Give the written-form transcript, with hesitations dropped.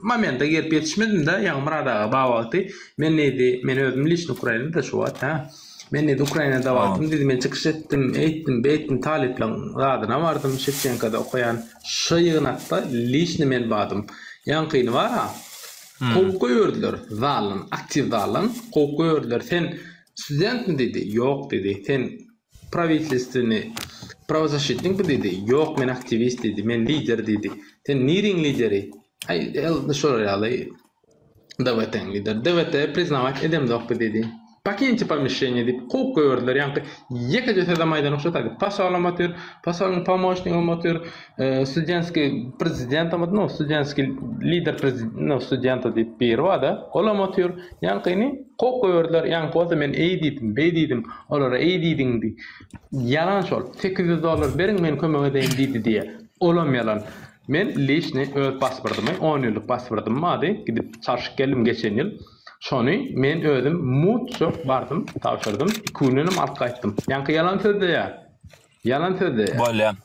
momenta gelip yetişmedim de ýa Muradaga bagty. Men nädi? Men özüm liçni Ukrainada şu wat ha. Men nädi Ukrainada baktım dedim men çıkış etdim, eýtdim, talip bilen zadyna bardym Şevçenkada okuyan. Şu ýygnatda liçni men badım. Ýankyny bar ha. Kowuk gördüler, zalan, aktiv zalan, kowuk gördüler. Sen student mi dedi? Yok dedi. Sen правительственный правозащитник mi dedi? Yok, men aktivist dedi. Men lider dedi. Sen niring lideri? Ay, el şoraly. Давайте lider. Давайте признавать edem yok dedi. Покиньте помещение деп кowuk gördüler. Ýa-ni ýeke jöte maýdan okşatady. Paşalamatör, paşalanyň помощник amator, студентский президент amator, студентский lider prezident, studenta dip berwada. Ol amator, ýa-ni kowuk gördüler. Ýa-ni bolsa men diýdim, olara diýdiňdi. Yalan şol. $800 beriň men kömek edeýin diýdi diýe. Olam yalan. Men liçni öz pasportymy, 10 ýyllyk pasportym bady, gidip çarşyk geldim geçen ýyl. Şonu men özüm mutçu bardym, tapşyrdym. 2 günem alyp gaýtdym. Ýa-ni yalan sözde ýa. Yalan sözde. Bolýar.